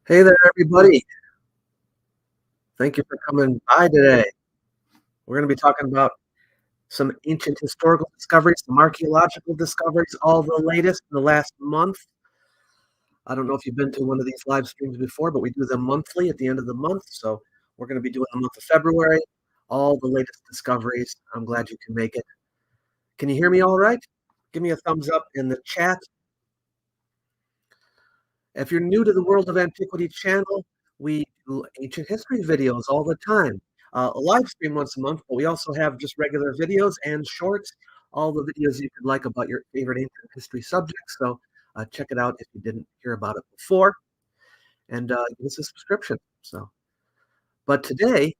Hey there, everybody. Thank you for coming by today. We're going to be talking about some ancient historical discoveries, some archaeological discoveries, all the latest in the last month. I don't know if you've been to one of these live streams before, but we do them monthly at the end of the month. So we're going to be doing the month of February, all the latest discoveries. I'm glad you can make it. Can you hear me all right? Give me a thumbs up in the chat. If you're new to the World of Antiquity channel, we do ancient history videos all the time. A live stream once a month, but we also have just regular videos and shorts, all the videos you could like about your favorite ancient history subjects. So check it out if you didn't hear about it before, and give us a subscription. So, but today,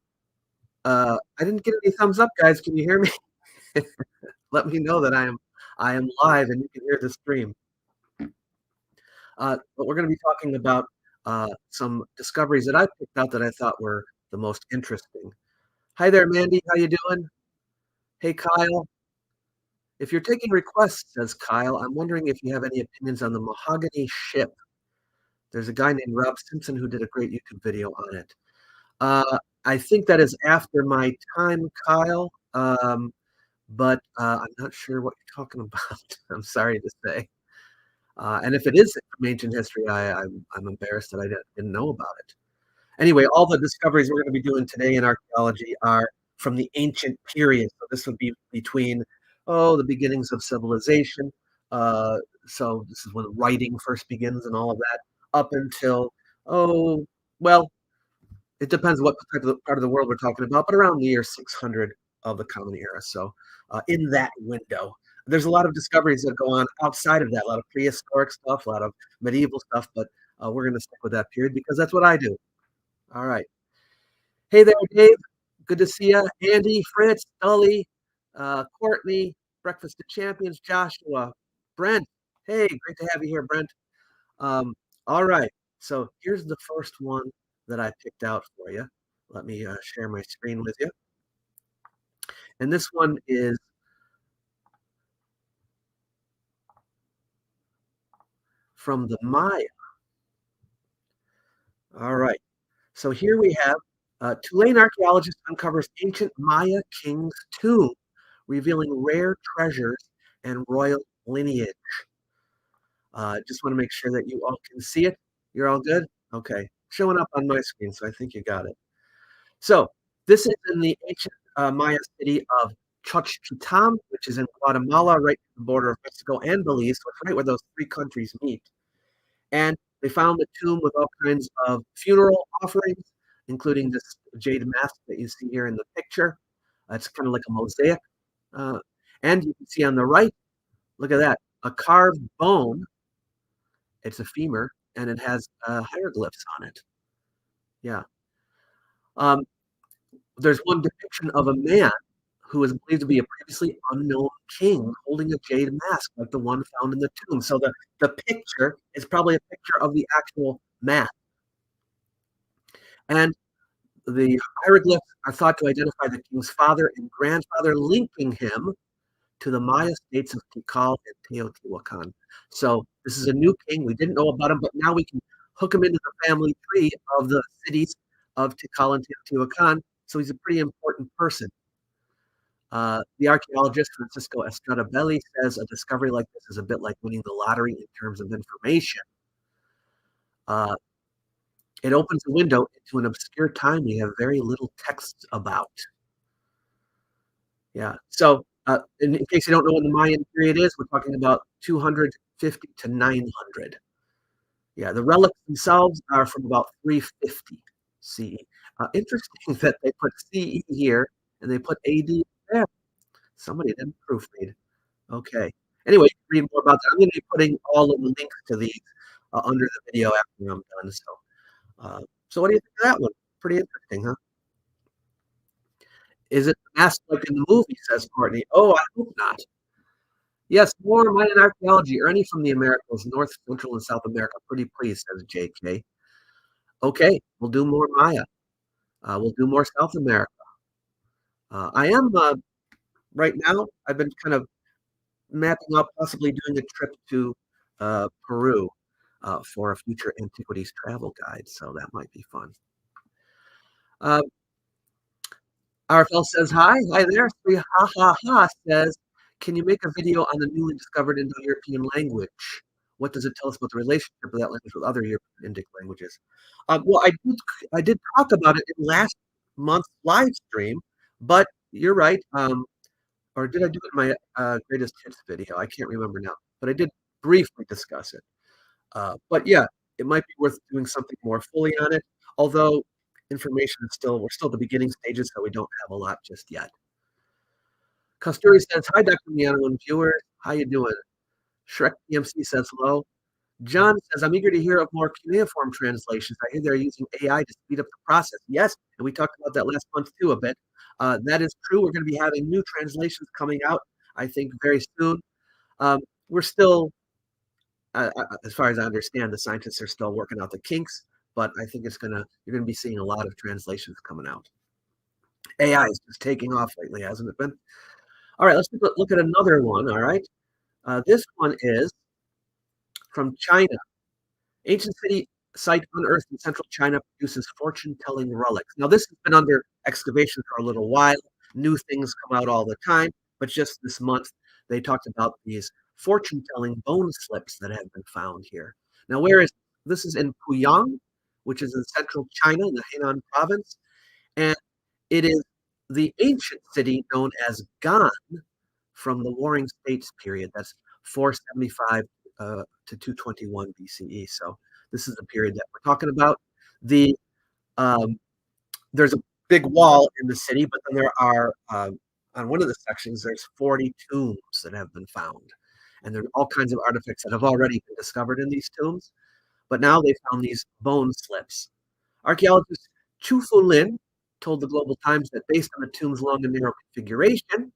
I didn't get any thumbs up, guys. Can you hear me? Let me know that I am live and you can hear the stream. But we're going to be talking about some discoveries that I picked out that I thought were the most interesting. Hi there, Mandy. How you doing? Hey, Kyle. If you're taking requests, says Kyle, I'm wondering if you have any opinions on the mahogany ship. There's a guy named Rob Simpson who did a great YouTube video on it. I think that is after my time, Kyle, but I'm not sure what you're talking about. I'm sorry to say. And if it is from ancient history, I'm embarrassed that I didn't know about it. Anyway, all the discoveries we're going to be doing today in archaeology are from the ancient period. So this would be between, the beginnings of civilization. Uh, so this is when writing first begins and all of that, up until, oh, well, it depends what type of part of the world we're talking about, but around the year 600 of the Common Era. So in that window, there's a lot of discoveries that go on outside of that, a lot of prehistoric stuff, a lot of medieval stuff, but we're going to stick with that period because that's what I do. All right. Hey there, Dave. Good to see you. Andy, Fritz, Dolly, Courtney, Breakfast of Champions, Joshua, Brent. Hey, great to have you here, Brent. Um, all right. So here's the first one that I picked out for you. Let me share my screen with you. And this one is from the Maya. All right. So here we have Tulane archaeologist uncovers ancient Maya king's tomb, revealing rare treasures and royal lineage. Just want to make sure that you all can see it. You're all good? Okay. Showing up on my screen, so I think you got it. So this is in the ancient Maya city of Chochquitam, which is in Guatemala, right at the border of Mexico and Belize. So it's right where those three countries meet. And they found the tomb with all kinds of funeral offerings, including this jade mask that you see here in the picture. It's kind of like a mosaic. Uh, and you can see on the right, look at that, a carved bone. It's a femur, and it has hieroglyphs on it. Yeah. Um, there's one depiction of a man who is believed to be a previously unknown king holding a jade mask like the one found in the tomb. So the picture is probably a picture of the actual mask. And the hieroglyphs are thought to identify the king's father and grandfather, linking him to the Maya states of Tikal and Teotihuacan. So this is a new king. We didn't know about him, but now we can hook him into the family tree of the cities of Tikal and Teotihuacan. So he's a pretty important person. The archaeologist Francisco Estrada Belli says a discovery like this is a bit like winning the lottery in terms of information. Uh, it opens a window into an obscure time we have very little text about. Yeah. So, in case you don't know when the Mayan period is, we're talking about 250 to 900. Yeah, the relics themselves are from about 350 CE. Interesting that they put CE here and they put AD there. Somebody didn't proofread. Okay. Anyway, read more about that. I'm going to be putting all of the links to these under the video after I'm done. So what do you think of that one? Pretty interesting, huh? Is it the mask like in the movie? Says Courtney. Oh, I hope not. Yes, more Mayan archaeology, or any from the Americas, North, Central, and South America. Pretty please, says JK. Okay, we'll do more Maya. We'll do more South America. I am right now. I've been kind of mapping out possibly doing a trip to Peru. for a future antiquities travel guide, so that might be fun. Uh, RFL says, "Hi, hi there." Sri Ha Ha Ha says, "Can you make a video on the newly discovered Indo-European language? What does it tell us about the relationship of that language with other European Indic languages?" Well, I did talk about it in last month's live stream, but you're right. Or did I do it in my greatest hits video? I can't remember now, but I did briefly discuss it. But yeah, it might be worth doing something more fully on it. Although information is we're still at the beginning stages, so we don't have a lot just yet. Custuri says, "Hi, Dr. Miano and viewers. How you doing?" Shrek PMC says hello. John says, "I'm eager to hear of more cuneiform translations. I hear they're using AI to speed up the process." Yes, and we talked about that last month too a bit. That is true. We're going to be having new translations coming out, I think, very soon. We're still, as far as I understand, the scientists are still working out the kinks, but I think you're gonna be seeing a lot of translations coming out. AI is just taking off lately, hasn't it been? All right, let's look at another one. All right, this one is from China. Ancient city site unearthed in central China produces fortune-telling relics. Now, this has been under excavation for a little while. New things come out all the time, but just this month, they talked about these fortune-telling bone slips that have been found here. Now, this is in Puyang, which is in central China, in the Henan province, and it is the ancient city known as Gan from the Warring States period. That's 475 to 221 BCE. So this is the period that we're talking about. The There's a big wall in the city, but then there are on one of the sections there's 40 tombs that have been found, and there are all kinds of artifacts that have already been discovered in these tombs. But now they found these bone slips. Archaeologist Chu Fu Lin told the Global Times that based on the tomb's long and narrow configuration,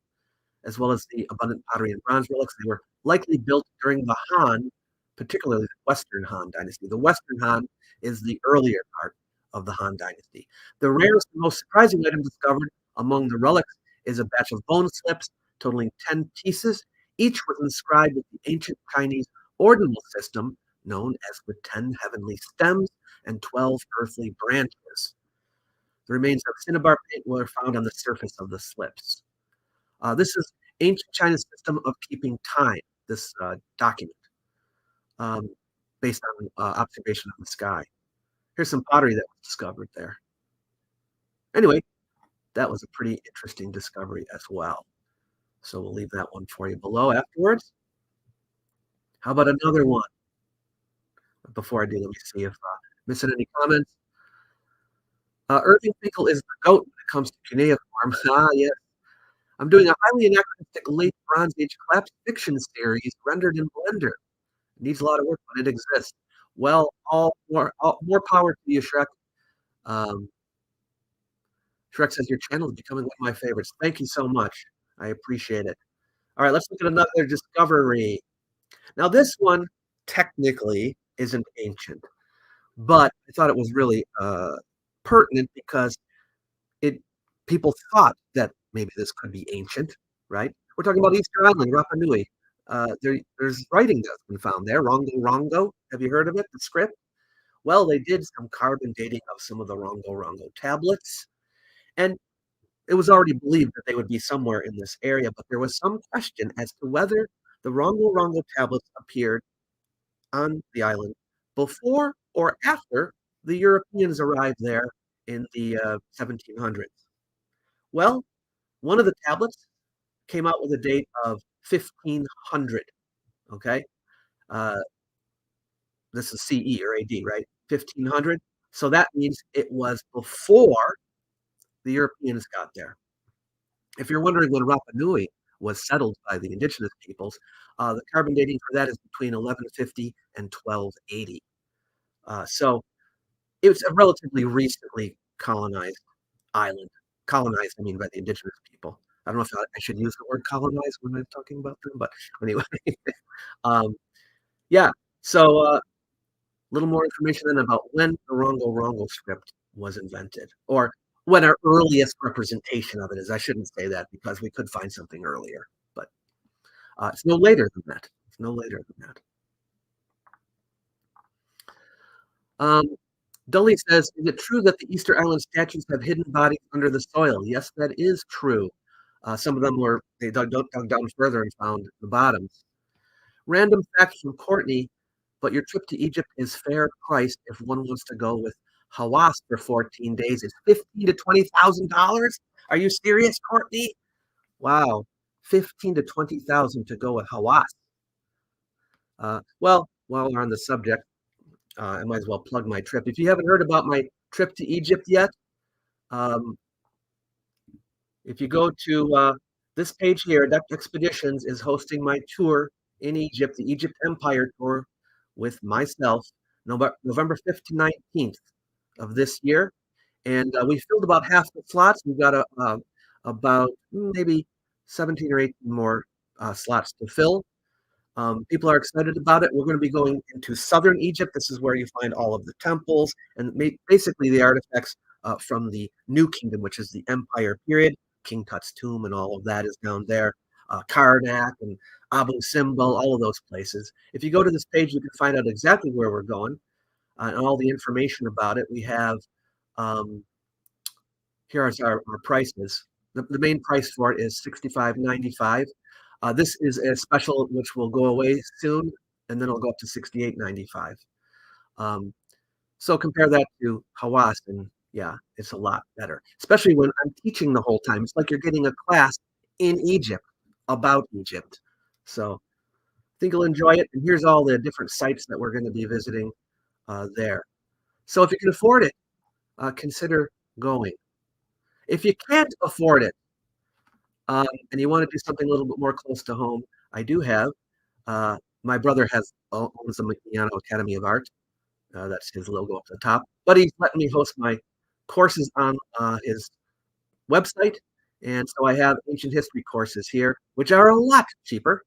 as well as the abundant pottery and bronze relics. They were likely built during the Han, particularly the Western Han Dynasty. The Western Han is the earlier part of the Han Dynasty. The rarest and most surprising item discovered among the relics is a batch of bone slips totaling 10 pieces. Each was inscribed with the ancient Chinese ordinal system known as the 10 heavenly stems and 12 earthly branches. The remains of cinnabar paint were found on the surface of the slips. This is ancient China's system of keeping time, this document, um, based on observation of the sky. Here's some pottery that was discovered there. Anyway, that was a pretty interesting discovery as well. So we'll leave that one for you below afterwards. How about another one? Before I do, let me see if missing any comments. Irving Finkel is the goat when it comes to cuneiform. Yes. I'm doing a highly anachronistic late Bronze Age collapse fiction series rendered in Blender. It needs a lot of work, but it exists. Well, more power to you, Shrek. Um, Shrek says your channel is becoming one of my favorites. Thank you so much. I appreciate it. All right, let's look at another discovery. Now, this one technically isn't ancient, but I thought it was really pertinent because it people thought that maybe this could be ancient, right? We're talking about Easter Island, Rapa Nui. There's writing that's been found there. Rongo Rongo. Have you heard of it? The script? Well, they did some carbon dating of some of the Rongo Rongo tablets, and it was already believed that they would be somewhere in this area, but there was some question as to whether the Rongo Rongo tablets appeared on the island before or after the Europeans arrived there in the 1700s. Well, one of the tablets came out with a date of 1500. Okay, uh, this is CE or AD, right? 1500. So that means it was before the Europeans got there. If you're wondering when Rapa Nui was settled by the indigenous peoples, the carbon dating for that is between 1150 and 1280. So it's a relatively recently colonized island. Colonized, I mean, by the indigenous people. I don't know if I should use the word colonize when I'm talking about them, but anyway. um, yeah, so a little more information then about when the Rongo Rongo script was invented, or when our earliest representation of it is. I shouldn't say that because we could find something earlier, but it's no later than that. It's no later than that. Um, Dully says, "Is it true that the Easter Island statues have hidden bodies under the soil?" Yes, that is true. Some of them were they dug down further and found the bottoms. Random facts from Courtney, but your trip to Egypt is fair priced if one wants to go with Hawass for 14 days. It's 15 to $20,000. Are you serious, Courtney? Wow, 15 to 20,000 to go with Hawass. Well, while we're on the subject, I might as well plug my trip. If you haven't heard about my trip to Egypt yet, um, if you go to this page here, Duck Expeditions is hosting my tour in Egypt, the Egypt Empire tour with myself, November 5th to 19th of this year. And we filled about half the slots. We've got about maybe 17 or 18 more slots to fill. People are excited about it. We're going to be going into southern Egypt. This is where you find all of the temples and basically the artifacts from the New Kingdom, which is the Empire period. King Tut's tomb and all of that is down there. Karnak and Abu Simbel, all of those places. If you go to this page, you can find out exactly where we're going and all the information about it. We have um, here are our prices. The main price for it is $65.95. This is a special which will go away soon, and then it'll go up to $68.95. Um, so compare that to Hawass, and yeah, it's a lot better, especially when I'm teaching the whole time. It's like you're getting a class in Egypt about Egypt. So I think you'll enjoy it. And here's all the different sites that we're going to be visiting there. So if you can afford it, consider going. If you can't afford it, and you want to do something a little bit more close to home, I do have. My brother owns the Miano Academy of Art. That's his logo up the top. But he's letting me host my courses on his website, and so I have ancient history courses here, which are a lot cheaper.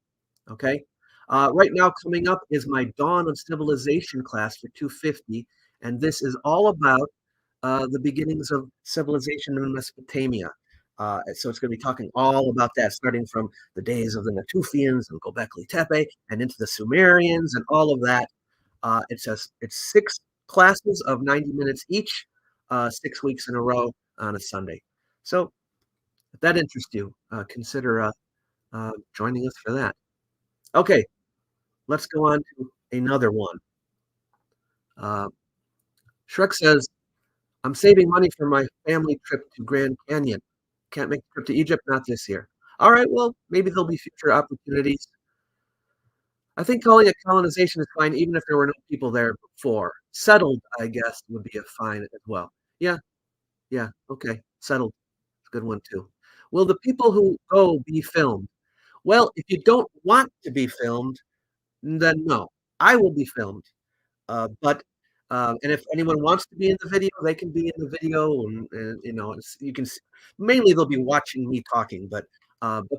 Okay. Right now, coming up is my Dawn of Civilization class for 250, and this is all about the beginnings of civilization in Mesopotamia. So it's going to be talking all about that, starting from the days of the Natufians and Gobekli Tepe, and into the Sumerians and all of that. It's 6 classes of 90 minutes each, 6 weeks in a row on a Sunday. So if that interests you, consider joining us for that. Okay, let's go on to another one. Uh, Shrek says, "I'm saving money for my family trip to Grand Canyon. Can't make the trip to Egypt, not this year." All right, well, maybe there'll be future opportunities. I think calling it colonization is fine, even if there were no people there before. Settled, I guess, would be a fine as well. Yeah, yeah, okay. Settled. Good one too. Will the people who go be filmed? Well, if you don't want to be filmed, then no. I will be filmed. But and if anyone wants to be in the video, they can be in the video, and you know, you can. Mainly, they'll be watching me talking, but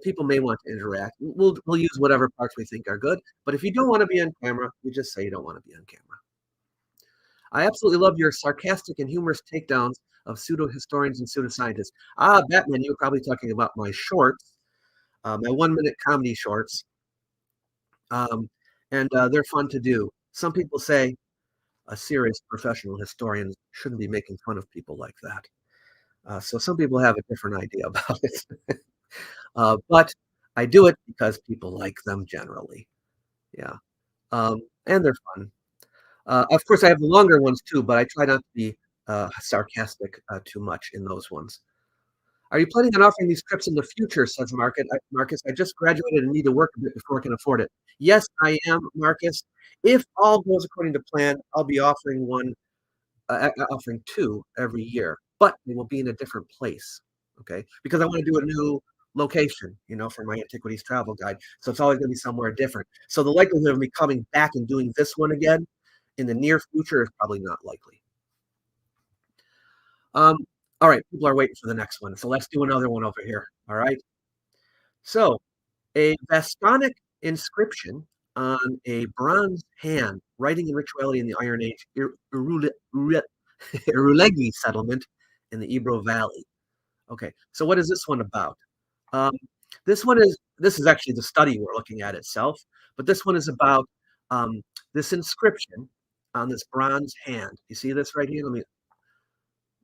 people may want to interact. We'll use whatever parts we think are good. But if you don't want to be on camera, you just say you don't want to be on camera. I absolutely love your sarcastic and humorous takedowns of pseudo historians and pseudoscientists. Batman, you were probably talking about my shorts, my 1 minute comedy shorts, um, and they're fun to do. Some people say a serious professional historian shouldn't be making fun of people like that. So some people have a different idea about it. But I do it because people like them generally. Yeah. And they're fun. Of course, I have the longer ones too, but I try not to be sarcastic too much in those ones. Are you planning on offering these trips in the future? Says Marcus. I just graduated and need to work a bit before I can afford it. Yes, I am, Marcus. If all goes according to plan, I'll be offering two every year, but they will be in a different place. Okay, because I want to do a new location, for my antiquities travel guide. So it's always going to be somewhere different. So the likelihood of me coming back and doing this one again in the near future is probably not likely. Um, all right, people are waiting for the next one. So let's do another one over here. All right. So a Vastonic inscription on a bronze hand, writing in rituality in the Iron Age, Irulegi settlement in the Ebro Valley. Okay, so what is this one about? Um, this is actually the study we're looking at itself, but this one is about this inscription. on this bronze hand. You see this right here? Let me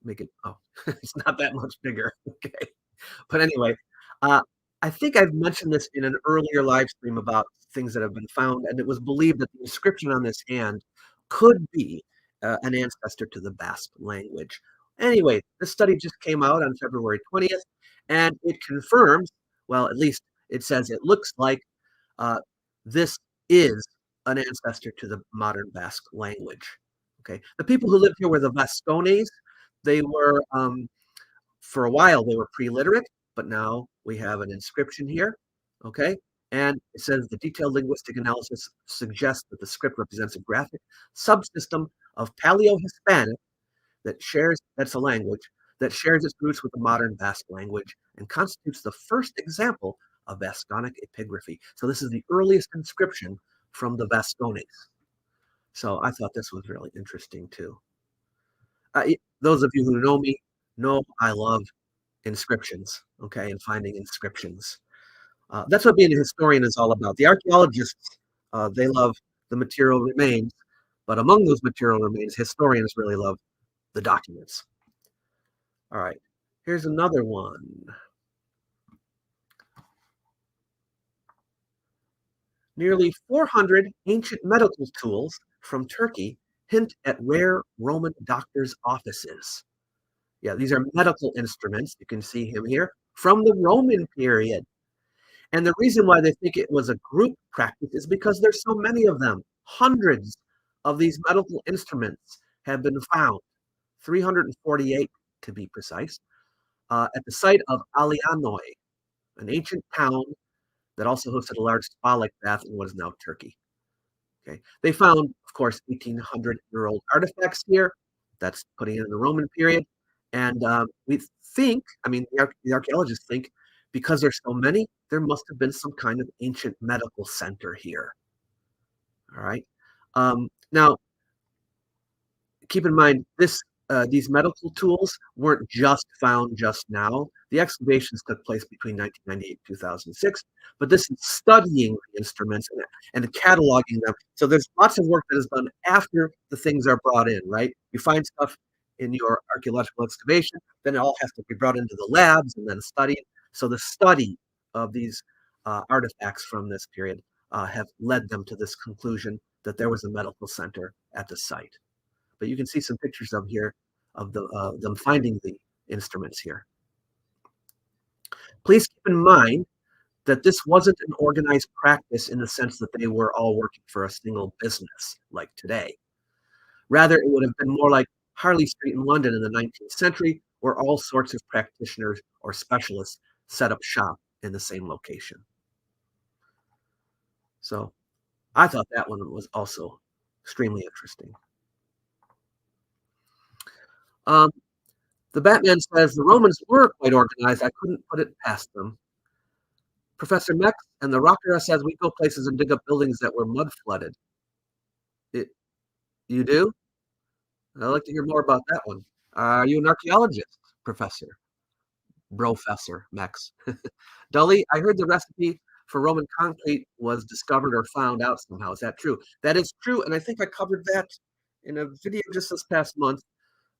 make it, oh, it's not that much bigger. Okay. But anyway, uh, I think I've mentioned this in an earlier live stream about things that have been found, and it was believed that the inscription on this hand could be an ancestor to the Basque language. Anyway, this study just came out on February 20th, and it confirms, well, at least it says it looks like uh, this is an ancestor to the modern Basque language. Okay, the people who lived here were the Vascones. They were for a while they were pre-literate, but now we have an inscription here, okay? And it says the detailed linguistic analysis suggests that the script represents a graphic subsystem of Paleo-Hispanic that's a language, that shares its roots with the modern Basque language and constitutes the first example of Vasconic epigraphy. So this is the earliest inscription from the Vascones. So I thought this was really interesting too. Those of you who know me know I love inscriptions, okay, and finding inscriptions. That's what being a historian is all about. The archaeologists, they love the material remains, but among those material remains, historians really love the documents. All right, here's another one. Nearly 400 ancient medical tools from Turkey hint at rare Roman doctors' offices. Yeah, these are medical instruments. You can see him here from the Roman period. And the reason why they think it was a group practice is because there's so many of them. Hundreds of these medical instruments have been found, 348 to be precise, at the site of Alianoi, an ancient town that also hosted a large spa-like bath in what is now Turkey. Okay, they found, of course, 1,800-year-old artifacts here. That's putting it in the Roman period, and we think, I mean, the archaeologists think, because there's so many, there must have been some kind of ancient medical center here. All right. Now, keep in mind, these medical tools weren't just found just now. The excavations took place between 1998 and 2006, but this is studying the instruments and cataloging them. So there's lots of work that is done after the things are brought in, right? You find stuff in your archaeological excavation, then it all has to be brought into the labs and then studied. So the study of these artifacts from this period have led them to this conclusion that there was a medical center at the site. But you can see some pictures of here of them finding the instruments here. Please keep in mind that this wasn't an organized practice in the sense that they were all working for a single business like today. Rather, it would have been more like Harley Street in London in the 19th century, where all sorts of practitioners or specialists set up shop in the same location. So I thought that one was also extremely interesting. The Batman says the Romans were quite organized. I couldn't put it past them. Professor Mex and the Rocker says we go places and dig up buildings that were mud flooded. You do? I'd like to hear more about that one. Are you an archaeologist, Professor? Professor Mex. Dully, I heard the recipe for Roman concrete was discovered or found out somehow. Is that true? That is true, and I think I covered that in a video just this past month.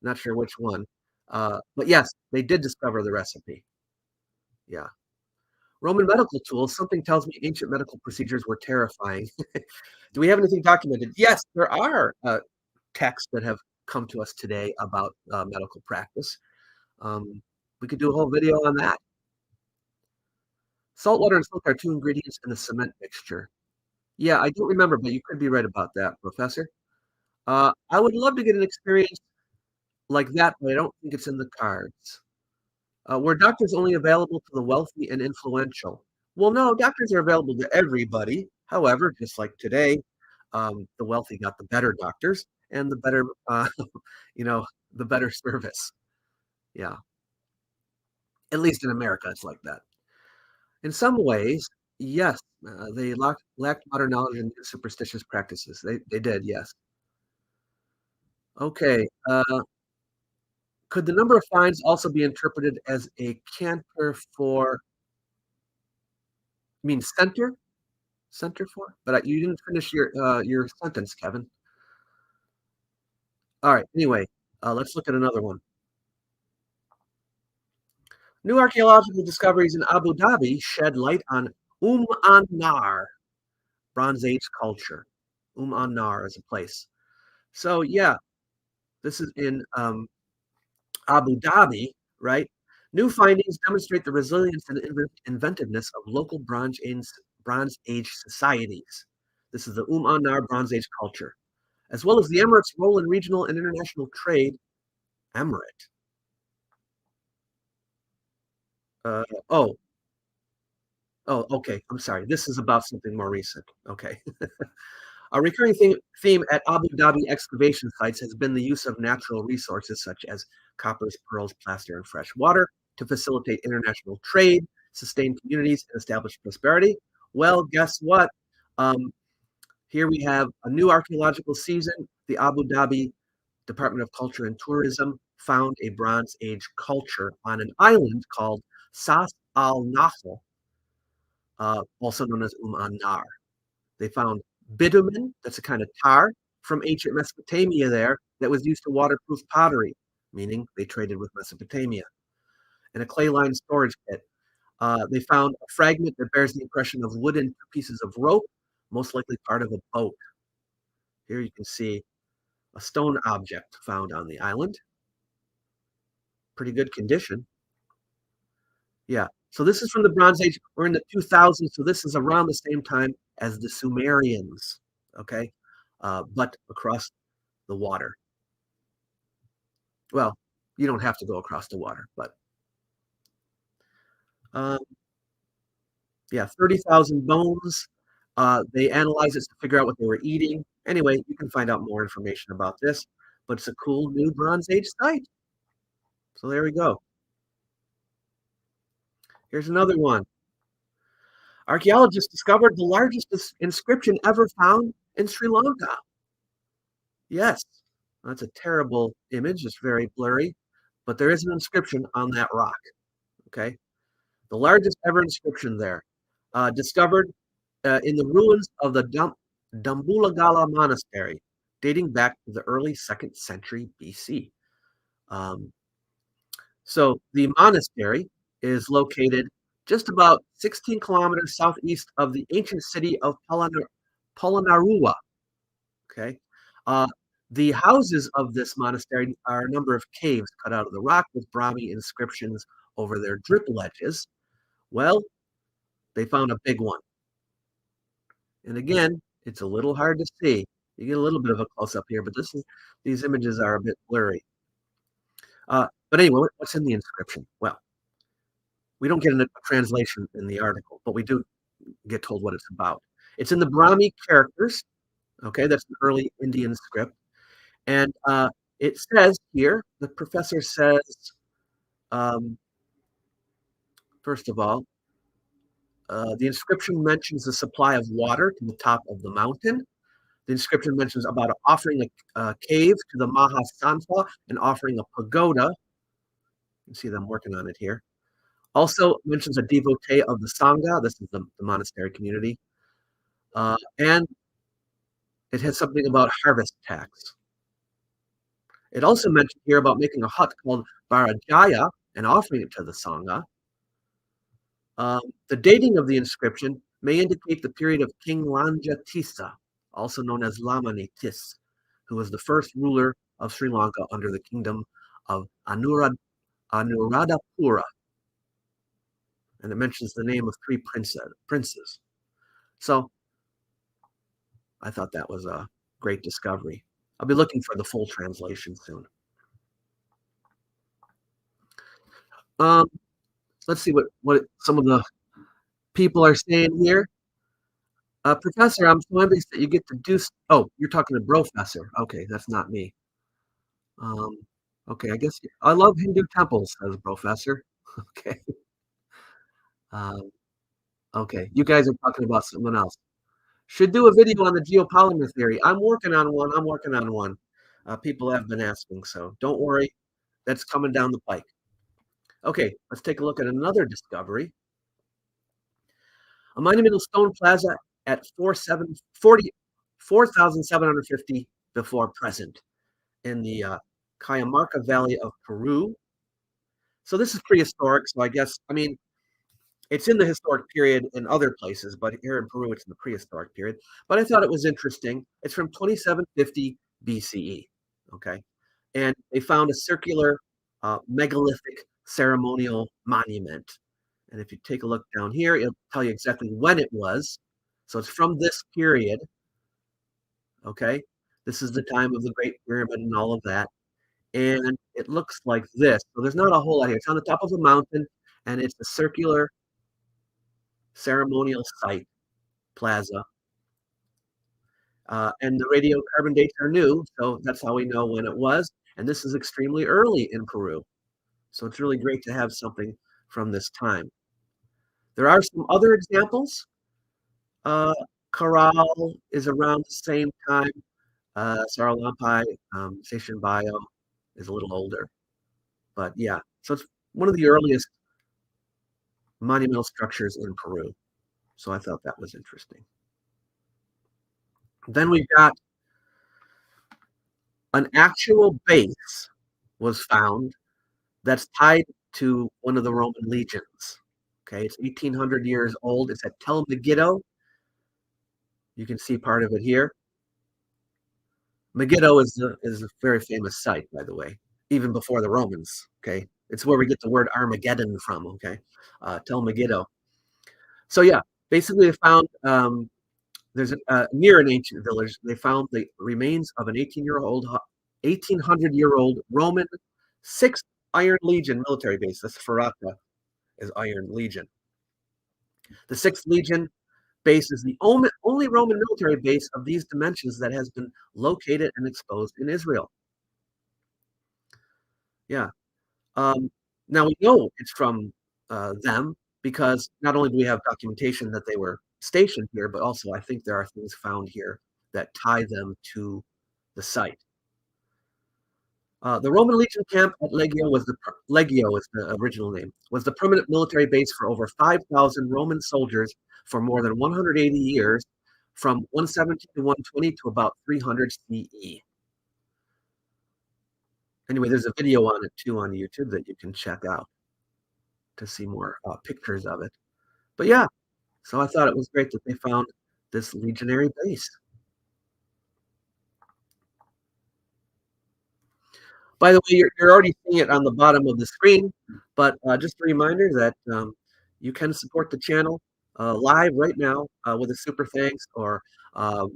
Not sure which one. But yes, they did discover the recipe. Yeah. Roman medical tools. Something tells me ancient medical procedures were terrifying. Do we have anything documented? Yes, there are texts that have come to us today about medical practice. We could do a whole video on that. Salt water and silk are two ingredients in the cement mixture. Yeah, I don't remember, but you could be right about that, Professor. I would love to get an experience like that, but I don't think it's in the cards. Were doctors only available to the wealthy and influential? Well, no, doctors are available to everybody. However, just like today, the wealthy got the better doctors and the better, the better service. Yeah, at least in America, it's like that. In some ways, yes, they lacked modern knowledge and superstitious practices. They did, yes. Okay. Could the number of finds also be interpreted as a canter for, I mean, center for? But you didn't finish your sentence, Kevin. All right. Anyway, let's look at another one. New archaeological discoveries in Abu Dhabi shed light on an-Nar, Bronze Age culture. An-Nar is a place. So yeah, this is in Abu Dhabi, right? New findings demonstrate the resilience and inventiveness of local Bronze Age societies. This is the An-Nar Bronze Age culture, as well as the Emirates' role in regional and international trade. Emirate. Uh, oh, oh, okay. I'm sorry. This is about something more recent. Okay. A recurring theme at Abu Dhabi excavation sites has been the use of natural resources such as coppers, pearls, plaster, and fresh water to facilitate international trade, sustain communities, and establish prosperity. Well, guess what? Um, Here we have a new archaeological season. The Abu Dhabi Department of Culture and Tourism found a Bronze Age culture on an island called Sas al Nahl, also known as An-Nar. They found bitumen, that's a kind of tar, from ancient Mesopotamia there that was used to waterproof pottery, meaning they traded with Mesopotamia, and a clay lined storage pit. They found a fragment that bears the impression of wooden pieces of rope, most likely part of a boat. Here you can see a stone object found on the island. Pretty good condition. Yeah. So this is from the Bronze Age. We're in the 2000s, so this is around the same time as the Sumerians. Okay, but across the water. Well, you don't have to go across the water, but uh, yeah, 30,000 bones. They analyze it to figure out what they were eating. Anyway, you can find out more information about this, but it's a cool new Bronze Age site. So there we go. Here's another one. Archaeologists discovered the largest inscription ever found in Sri Lanka. Yes, that's a terrible image. It's very blurry, but there is an inscription on that rock. Okay, the largest ever inscription there, discovered in the ruins of the Dambulagala Monastery, dating back to the early 2nd century BC. Um, so the monastery is located just about 16 kilometers southeast of the ancient city of Polonnaruwa. Okay. Uh, the houses of this monastery are a number of caves cut out of the rock with Brahmi inscriptions over their drip ledges. Well, they found a big one. And again, it's a little hard to see. You get a little bit of a close up here, but these images are a bit blurry. But anyway, what's in the inscription? Well, we don't get a translation in the article, but we do get told what it's about. It's in the Brahmi characters. Okay, that's an early Indian script. And it says here, the professor says, um, first of all, the inscription mentions the supply of water to the top of the mountain. The inscription mentions about offering a cave to the Mahasanfa and offering a pagoda. You can see them working on it here. Also mentions a devotee of the Sangha. This is the monastery community. And it has something about harvest tax. It also mentioned here about making a hut called Barajaya and offering it to the Sangha. The dating of the inscription may indicate the period of King Lanja Tissa, also known as Lamani Tis, who was the first ruler of Sri Lanka under the kingdom of Anuradhapura. And it mentions the name of 3 princes. So I thought that was a great discovery. I'll be looking for the full translation soon. Um, let's see what some of the people are saying here. Professor, I'm so envious that you get to do. Oh, you're talking to Professor. Okay, that's not me. Um, okay, I guess I love Hindu temples, says Professor. Okay. Um, okay, you guys are talking about someone else. Should do a video on the geopolymer theory. I'm working on one. I'm working on one. People have been asking, so don't worry. That's coming down the pike. Okay, let's take a look at another discovery. A monumental stone plaza at 4,750 before present. in the Cajamarca Valley of Peru. So this is prehistoric. So I guess, I mean, it's in the historic period in other places, but here in Peru, it's in the prehistoric period. But I thought it was interesting. It's from 2750 BCE. Okay. And they found a circular megalithic ceremonial monument. And if you take a look down here, it'll tell you exactly when it was. So it's from this period. Okay. This is the time of the Great Pyramid and all of that. And it looks like this. So there's not a whole lot here. It's on the top of a mountain, and it's a circular ceremonial site plaza. And the radiocarbon dates are new, so that's how we know when it was. And this is extremely early in Peru. So it's really great to have something from this time. There are some other examples. Uh, Corral is around the same time. Saralampai, Station Bio is a little older. But yeah, so it's one of the earliest monumental structures in Peru. So I thought that was interesting. Then we've got an actual base was found that's tied to one of the Roman legions. Okay, it's 1,800 years old. It's at Tel Megiddo. You can see part of it here. Megiddo is a very famous site, by the way, even before the Romans. Okay, it's where we get the word Armageddon from. Okay, Tel Megiddo. So yeah, basically they found there's near an ancient village. They found the remains of an 1,800-year-old Roman Sixth Iron Legion military base. That's Faraka is Iron Legion. The Sixth Legion base is the only Roman military base of these dimensions that has been located and exposed in Israel. Yeah. Now we know it's from them because not only do we have documentation that they were stationed here, but also I think there are things found here that tie them to the site. The Roman Legion camp at Legio is the original name, was the permanent military base for over 5,000 Roman soldiers for more than 180 years, from 170 to 120 to about 300 CE. Anyway, there's a video on it too on YouTube that you can check out to see more pictures of it. But yeah, so I thought it was great that they found this legionary base. By the way, you're already seeing it on the bottom of the screen, but just a reminder that you can support the channel live right now with a super thanks or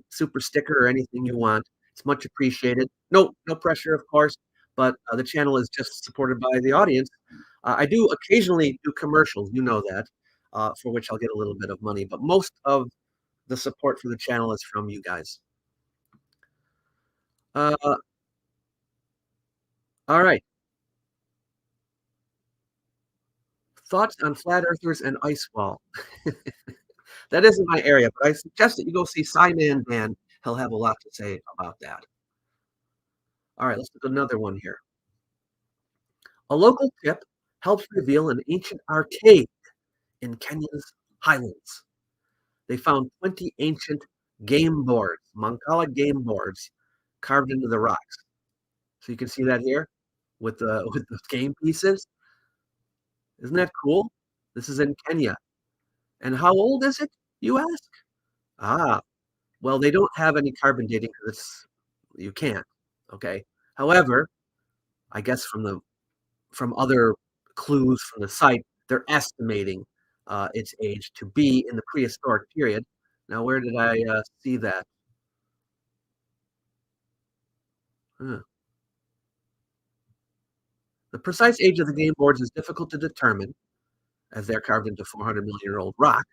super sticker or anything you want. It's much appreciated. No pressure, of course, but the channel is just supported by the audience. I do occasionally do commercials, you know that, for which I'll get a little bit of money, but most of the support for the channel is from you guys. Uh, all right. Thoughts on flat earthers and ice wall. That isn't my area, but I suggest that you go see Simon Dan. He'll have a lot to say about that. All right, let's look at another one here. A local tip helps reveal an ancient arcade in Kenya's highlands. They found 20 ancient game boards, Mancala game boards, carved into the rocks. So you can see that here with the game pieces. Isn't that cool? This is in Kenya. And how old is it, you ask? Ah, well, they don't have any carbon dating because you can't. Okay. However, I guess from other clues from the site, they're estimating its age to be in the prehistoric period. Now, where did I see that? Huh. The precise age of the game boards is difficult to determine, as they're carved into 400-million-year-old rock.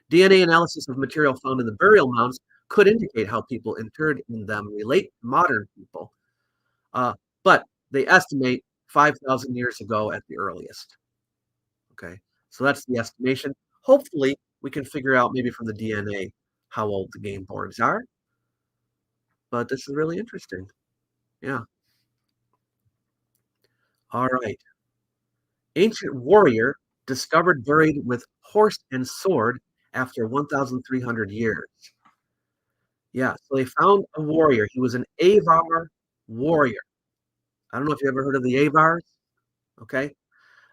DNA analysis of material found in the burial mounds could indicate how people interred in them relate to modern people. But they estimate 5,000 years ago at the earliest. Okay, so that's the estimation. Hopefully, we can figure out maybe from the DNA how old the game boards are. But this is really interesting. Yeah. All right. Ancient warrior discovered buried with horse and sword after 1,300 years. Yeah, so they found a warrior. He was an Avar warrior. I don't know if you ever heard of the Avars. Okay,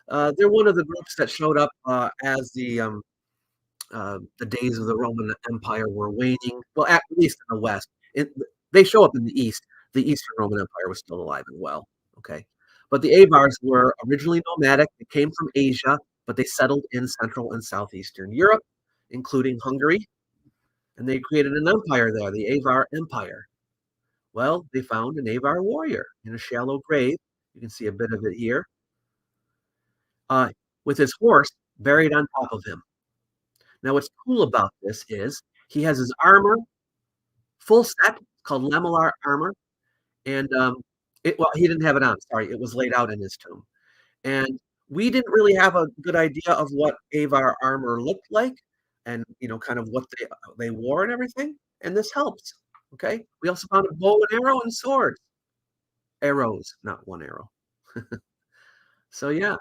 they're one of the groups that showed up as the days of the Roman Empire were waning. Well, at least in the West. They show up in the East. The Eastern Roman Empire was still alive and well. Okay. But the Avars were originally nomadic. They came from Asia, but they settled in Central and Southeastern Europe, including Hungary, and they created an empire there, the Avar Empire. Well, they found an Avar warrior in a shallow grave. You can see a bit of it here, uh, with his horse buried on top of him. Now, what's cool about this is he has his armor full set, called lamellar armor, and well, he didn't have it on. Sorry, it was laid out in his tomb, and we didn't really have a good idea of what Avar armor looked like, and kind of what they wore and everything. And this helps. Okay, we also found a bow and arrow and sword. Arrows, not one arrow. So yeah,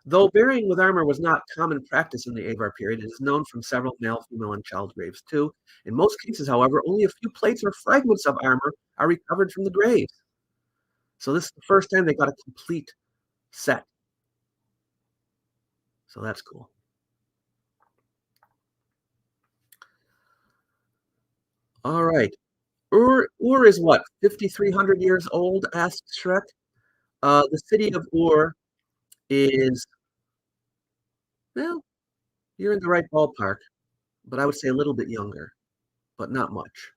though burying with armor was not common practice in the Avar period, it is known from several male, female, and child graves too. In most cases, however, only a few plates or fragments of armor are recovered from the graves. So this is the first time they got a complete set. So that's cool. All right. Ur is what, 5,300 years old, asks Shrek. The city of Ur is, well, you're in the right ballpark, but I would say a little bit younger, but not much.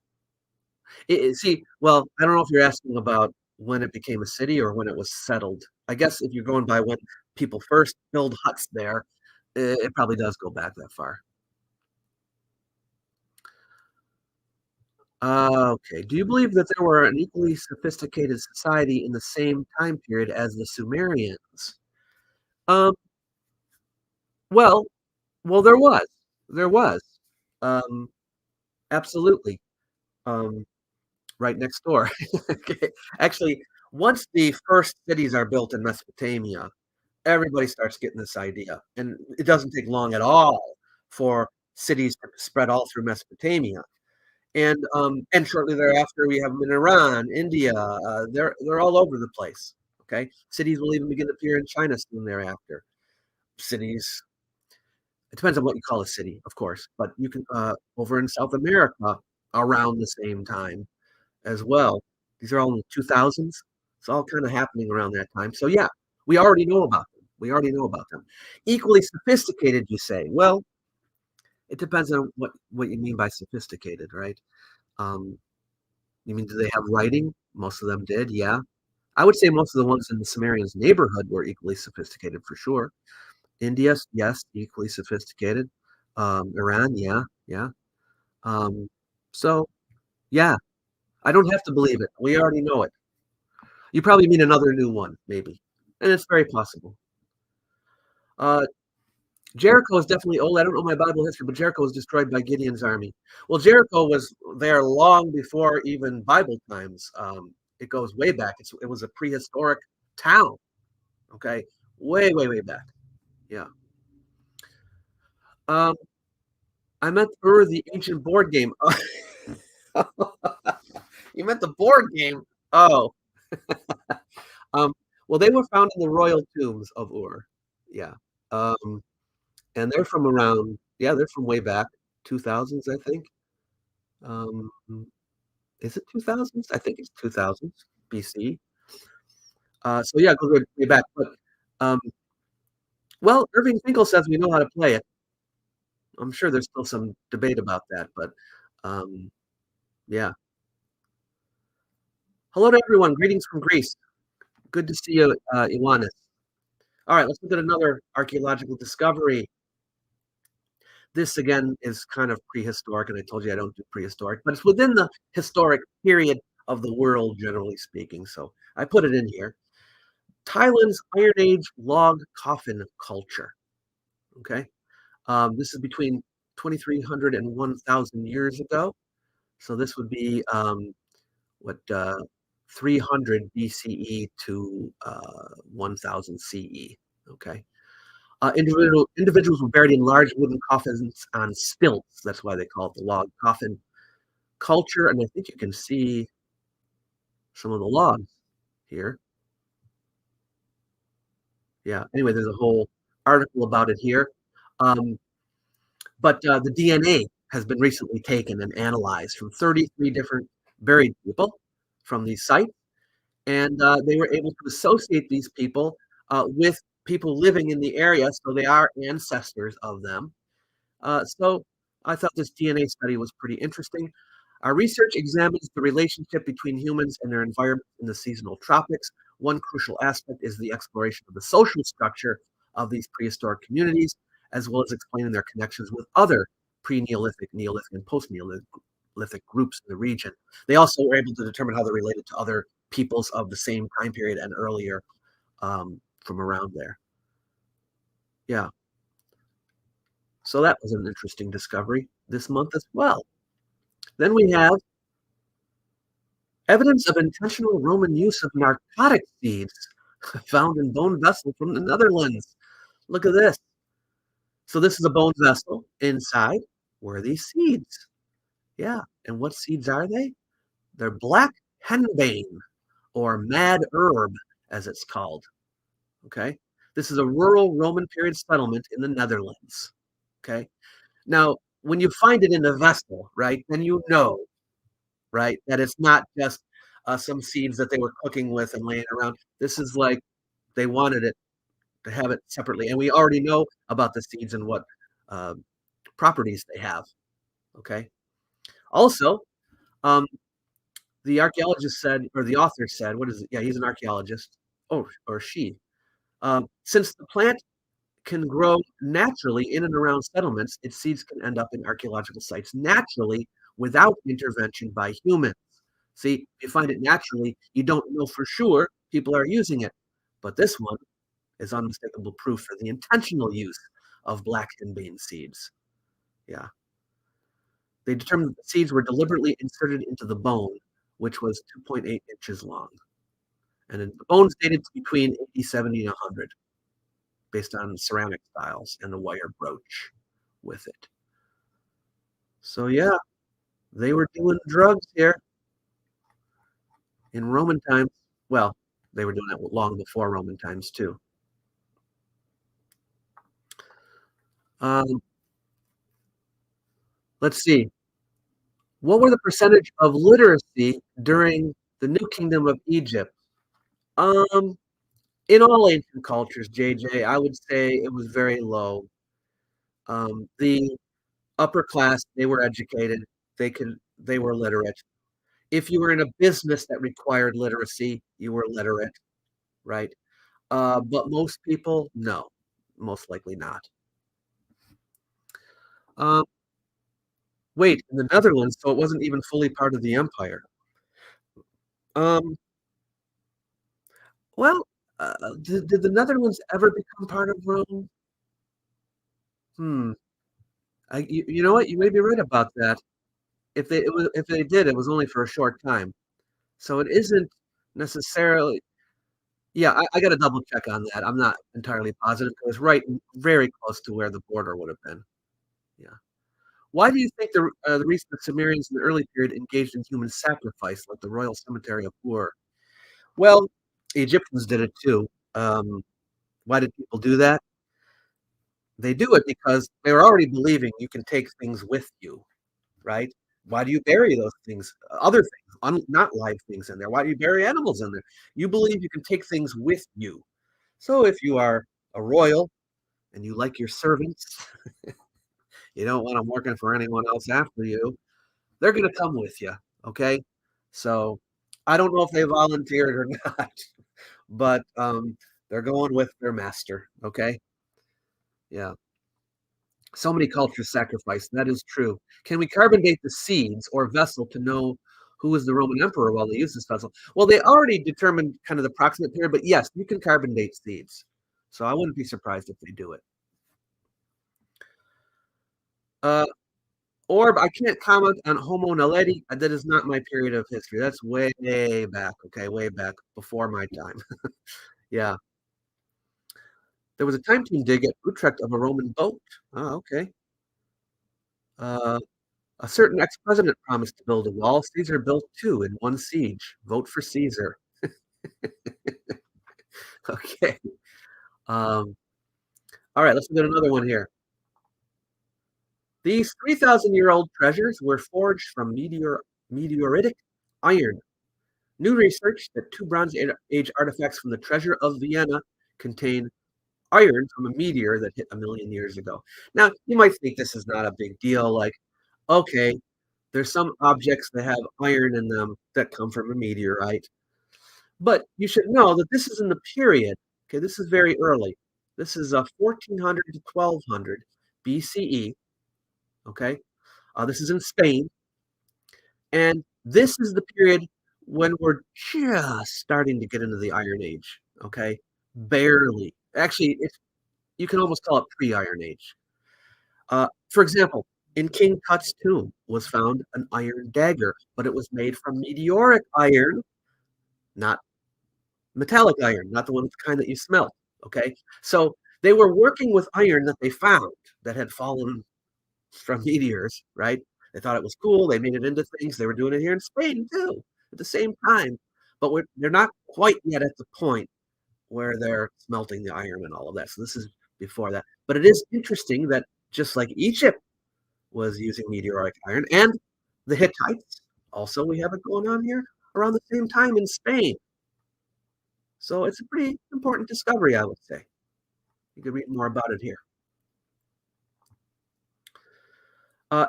See, well, I don't know if you're asking about when it became a city or when it was settled. I guess if you're going by when people first build huts there, it probably does go back that far. Okay. Do you believe that there were an equally sophisticated society in the same time period as the Sumerians? Um, well, there was. There was. Um, absolutely. Um, right next door. Okay. Actually, once the first cities are built in Mesopotamia, everybody starts getting this idea. And it doesn't take long at all for cities to spread all through Mesopotamia. And shortly thereafter, we have them in Iran, India. They're all over the place. Okay, cities will even begin to appear in China soon thereafter. Cities. It depends on what you call a city, of course, but you can over in South America around the same time as well. These are all in the 2000s. It's all kind of happening around that time. So yeah, we already know about them. We already know about them. Equally sophisticated, you say? Well, it depends on what you mean by sophisticated, right? Um, You mean, do they have writing? Most of them did, yeah. I would say most of the ones in the Sumerians' neighborhood were equally sophisticated for sure. India, yes, equally sophisticated. Iran, yeah, yeah. Um, so, yeah, I don't have to believe it. We already know it. You probably mean another new one, maybe, and it's very possible. Uh, Jericho is definitely old. I don't know my Bible history, but Jericho was destroyed by Gideon's army. Well, Jericho was there long before even Bible times. It goes way back. It was a prehistoric town. Okay, way, way, way back. Yeah. Um, I meant the ancient board game. You meant the board game. Oh, um, well, they were found in the royal tombs of Ur. Yeah. Um, and they're from around. Yeah, they're from way back, 2000s, I think. Um, is it 2000s? I think it's 2000s BC. So yeah, go way back. But um, well, Irving Finkel says we know how to play it. I'm sure there's still some debate about that, but um, yeah. Hello to everyone. Greetings from Greece. Good to see you, Ioannis. All right, let's look at another archaeological discovery. This again is kind of prehistoric, and I told you I don't do prehistoric, but it's within the historic period of the world, generally speaking. So I put it in here. Thailand's Iron Age log coffin culture. Okay. This is between 2,300 and 1,000 years ago. So this would be what 300 BCE to 1,000 CE. Okay. Individuals were buried in large wooden coffins on stilts. That's why they call it the log coffin culture. And I think you can see some of the logs here. Yeah, anyway, there's a whole article about it here. Um, but the DNA has been recently taken and analyzed from 33 different buried people from these sites, and they were able to associate these people with people living in the area, so they are ancestors of them. So I thought this DNA study was pretty interesting. Our research examines the relationship between humans and their environment in the seasonal tropics. One crucial aspect is the exploration of the social structure of these prehistoric communities, as well as explaining their connections with other pre-Neolithic, Neolithic, and post-Neolithic groups in the region. They also were able to determine how they're related to other peoples of the same time period and earlier from around there. Yeah, so that was an interesting discovery this month as well. Then we have evidence of intentional Roman use of narcotic seeds found in bone vessel from the Netherlands. Look at this. So this is a bone vessel. Inside were these seeds. Yeah. And what seeds are they? They're black henbane or mad herb, as it's called. Okay. This is a rural Roman period settlement in the Netherlands. Okay. Now, when you find it in a vessel, right, then you know, right, that it's not just some seeds that they were cooking with and laying around. This is like they wanted it to have it separately. And we already know about the seeds and what uh, properties they have. Okay. Also, um, the archaeologist said, or the author said, what is it? Yeah, he's an archaeologist. Oh, or she. Since the plant can grow naturally in and around settlements, its seeds can end up in archaeological sites naturally without intervention by humans. See, if you find it naturally, you don't know for sure people are using it. But this one is unmistakable proof for the intentional use of black henbane seeds. Yeah. They determined that the seeds were deliberately inserted into the bone, which was 2.8 inches long. And the bones dated to between 80, 70, and 100, based on ceramic styles and the wire brooch with it. So, yeah, they were doing drugs here in Roman times. Well, they were doing it long before Roman times, too. Um, let's see. What were the percentage of literacy during the New Kingdom of Egypt? Um, in all ancient cultures, JJ, I would say it was very low. The upper class, they were educated, they were literate. If you were in a business that required literacy, you were literate, right? But most people, no, most likely not. Um, wait, in the Netherlands, so it wasn't even fully part of the empire. Um, well, did the Netherlands ever become part of Rome? Hmm. You know what? You may be right about that. If they did, it was only for a short time. So it isn't necessarily. Yeah, I got to double check on that. I'm not entirely positive. It was right, very close to where the border would have been. Yeah. Why do you think the recent Sumerians in the early period engaged in human sacrifice, like the royal cemetery of Ur? Well, the Egyptians did it too. Why did people do that? They do it because they were already believing you can take things with you, right? Why do you bury those things, other things, not live things in there? Why do you bury animals in there? You believe you can take things with you. So if you are a royal and you like your servants, you don't want them working for anyone else after you, they're going to come with you. Okay. So I don't know if they volunteered or not, but they're going with their master. Okay. Yeah. So many cultures sacrifice. That is true. Can we carbon date the seeds or vessel to know who was the Roman emperor while they used this vessel? Well, they already determined kind of the proximate period, but yes, you can carbon date seeds. So I wouldn't be surprised if they do it. Uh, Orb, I can't comment on Homo naledi. That is not my period of history. That's way back. Okay, way back before my time. Yeah, there was a time team dig at Utrecht of a Roman boat. Oh, okay. Uh, A certain ex-president promised to build a wall. Caesar built two in one siege. Vote for Caesar. Okay. Um, all right, let's look at another one here. These 3,000-year-old treasures were forged from meteoritic iron. New research that two Bronze Age artifacts from the treasure of Vienna contain iron from a meteor that hit 1 million years ago. Now, you might think this is not a big deal. Like, okay, there's some objects that have iron in them that come from a meteorite. But you should know that this is in the period. Okay, this is very early. This is 1400 to 1200 BCE. Okay, this is in Spain, and this is the period when we're just starting to get into the Iron Age. Okay, barely. Actually, you can almost call it pre-Iron Age. For example, in King Tut's tomb was found an iron dagger, but it was made from meteoric iron, not metallic iron, not the one kind that you smell. Okay, so they were working with iron that they found that had fallen from meteors, right? They thought it was cool. They made it into things. They were doing it here in Spain too at the same time, but they're not quite yet at the point where they're smelting the iron and all of that. So this is before that. But it is interesting that just like Egypt was using meteoric iron and the Hittites, also we have it going on here around the same time in Spain. So it's a pretty important discovery, I would say. You can read more about it here.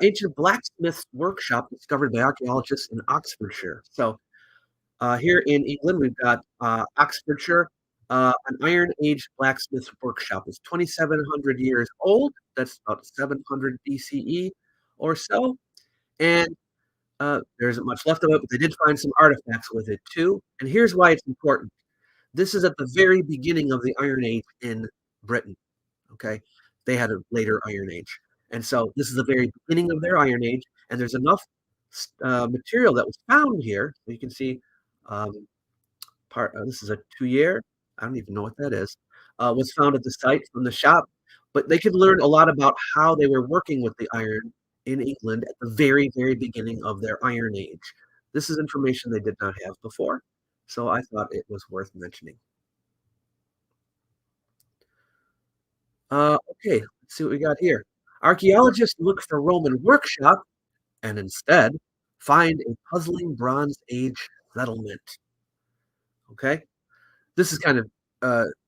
Ancient blacksmith's workshop discovered by archaeologists in Oxfordshire. So here in England, we've got Oxfordshire, an Iron Age blacksmith's workshop. It's 2,700 years old. That's about 700 BCE or so. And there isn't much left of it, but they did find some artifacts with it too. And here's why it's important. This is at the very beginning of the Iron Age in Britain. Okay, they had a later Iron Age, and so this is the very beginning of their Iron Age. And there's enough material that was found here. So you can see um, this is a 2-year. I don't even know what that is. Was found at the site from the shop, but they could learn a lot about how they were working with the iron in England at the very, very beginning of their Iron Age. This is information they did not have before, so I thought it was worth mentioning. Okay, let's see what we got here. Archaeologists look for Roman workshop and instead find a puzzling Bronze Age settlement. Okay, this is kind of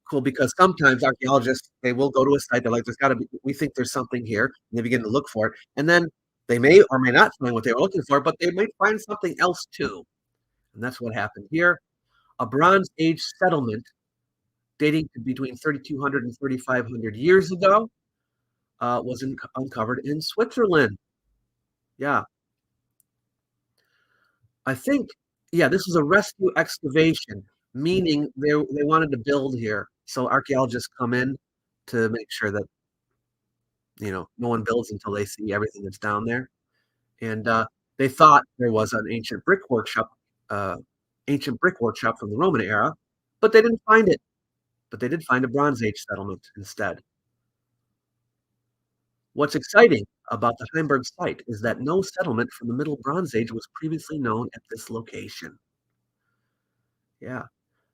cool because sometimes archaeologists they will go to a site. They're like, "There's got to be. We think there's something here," and they begin to look for it, and then they may or may not find what they were looking for, but they might find something else too. And that's what happened here. A Bronze Age settlement dating to between 3,200 and 3,500 years ago was uncovered in Switzerland. Yeah, I think, yeah, this was a rescue excavation, meaning they wanted to build here. So archaeologists come in to make sure that, no one builds until they see everything that's down there. And they thought there was an uh, ancient brick workshop from the Roman era, but they didn't find it. But they did find a Bronze Age settlement instead. What's exciting about the Heimberg site is that no settlement from the Middle Bronze Age was previously known at this location. Yeah.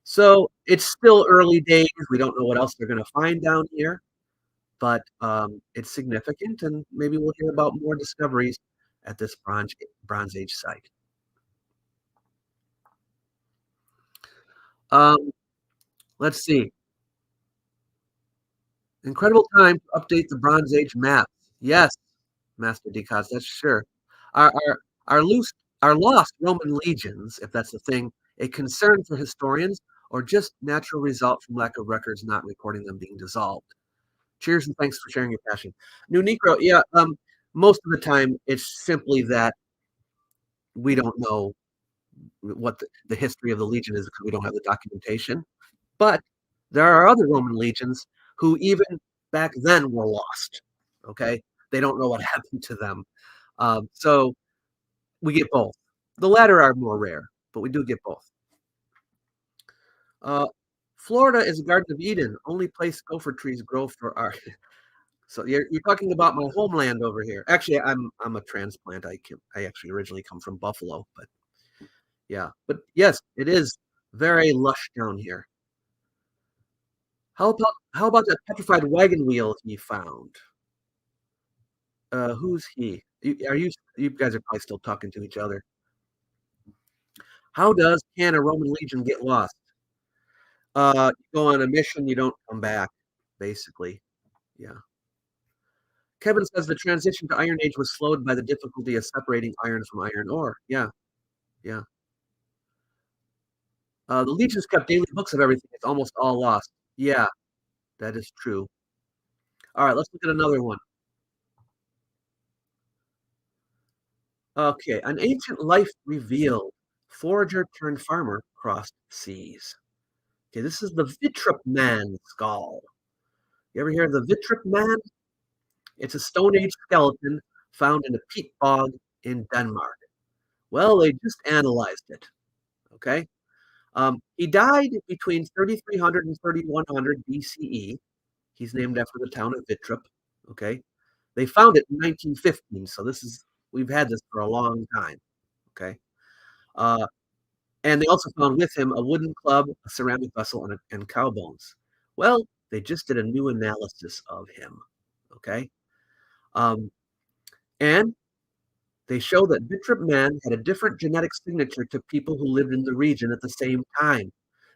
So it's still early days. We don't know what else they're going to find down here, but it's significant, and maybe we'll hear about more discoveries at this Bronze Age site. Um, let's see. Incredible time to update the Bronze Age map. Yes, Master Decos, that's sure. Are are are loose are lost Roman legions, if that's the thing, a concern for historians or just natural result from lack of records not recording them being dissolved? Cheers and thanks for sharing your passion. New Necro, yeah, most of the time it's simply that we don't know what the history of the legion is because we don't have the documentation. But there are other Roman legions who even back then were lost. Okay, they don't know what happened to them. So we get both. The latter are more rare, but we do get both. Uh, Florida is a Garden of Eden, only place gopher trees grow for our. So you're talking about my homeland over here. Actually, I'm a transplant. I actually originally come from Buffalo, but yeah. But yes, it is very lush down here. How about that petrified wagon wheel he found? Who's he? You guys are probably still talking to each other. How can a Roman legion get lost? You go on a mission, you don't come back, basically. Yeah. Kevin says the transition to Iron Age was slowed by the difficulty of separating iron from iron ore. Yeah, yeah. The legions kept daily books of everything. It's almost all lost. Yeah, that is true. All right, let's look at another one. Okay, an ancient life revealed. Forager turned farmer crossed seas. Okay, this is the Vitrup Man skull. You ever hear of the Vitrup Man? It's a Stone Age skeleton found in a peat bog in Denmark. Well, they just analyzed it. Okay. He died between 3300 and 3100 BCE. He's named after the town of Vitrup. Okay. They found it in 1915. So we've had this for a long time. Okay. Uh, and they also found with him a wooden club, a ceramic vessel, and cow bones. Well, they just did a new analysis of him. Okay. Um, and they show that Vitrup Man had a different genetic signature to people who lived in the region at the same time.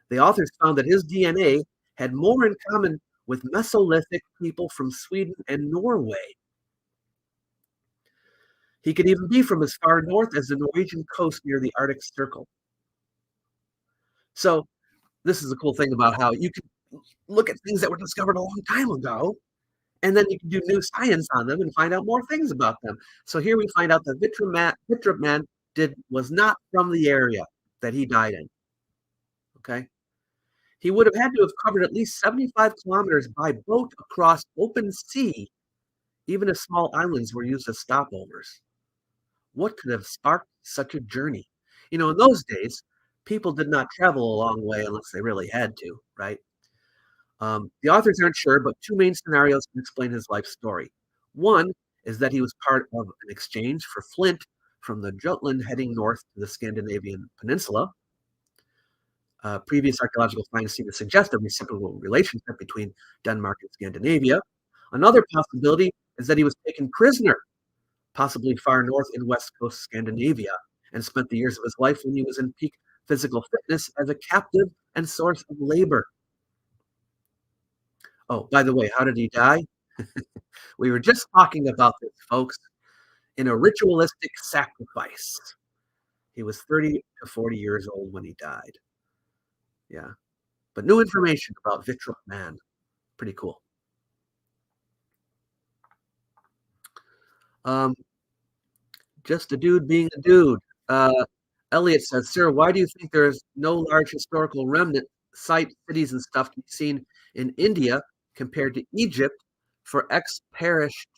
The authors found that his DNA had more in common with Mesolithic people from Sweden and Norway. He could even be from as far north as the Norwegian coast near the Arctic Circle. So this is the cool thing about how you can look at things that were discovered a long time ago, and then you can do new science on them and find out more things about them. So here we find out that Vitrup Man was not from the area that he died in. Okay. He would have had to have covered at least 75 kilometers by boat across open sea, even if small islands were used as stopovers. What could have sparked such a journey? In those days, people did not travel a long way unless they really had to, right? The authors aren't sure, but two main scenarios can explain his life story. One is that he was part of an exchange for flint from the Jutland heading north to the Scandinavian peninsula. Previous archaeological finds seem to suggest a reciprocal relationship between Denmark and Scandinavia. Another possibility is that he was taken prisoner, possibly far north in west coast Scandinavia, and spent the years of his life when he was in peak physical fitness as a captive and source of labor. Oh, by the way, how did he die? We were just talking about this, folks, in a ritualistic sacrifice. He was 30 to 40 years old when he died. Yeah. But new information about Vitrup Man. Pretty cool. Um, just a dude being a dude. Elliot says, Sir, why do you think there's no large historical remnant site, cities, and stuff to be seen in India compared to Egypt for X perished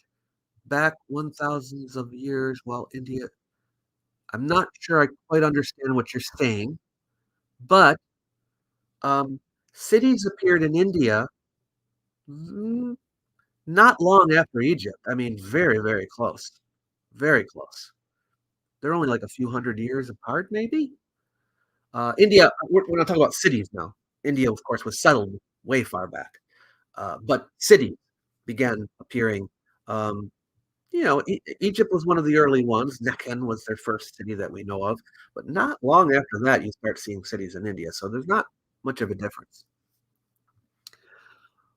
back 1,000s of years while India? I'm not sure I quite understand what you're saying, but um, cities appeared in India mm, not long after Egypt. I mean, very, very close. Very close. They're only like a few hundred years apart, maybe. India, we're not talking about cities now. India, of course, was settled way far back, but cities began appearing. Um, Egypt was one of the early ones. Nekhen was their first city that we know of, but not long after that, you start seeing cities in India. So there's not much of a difference.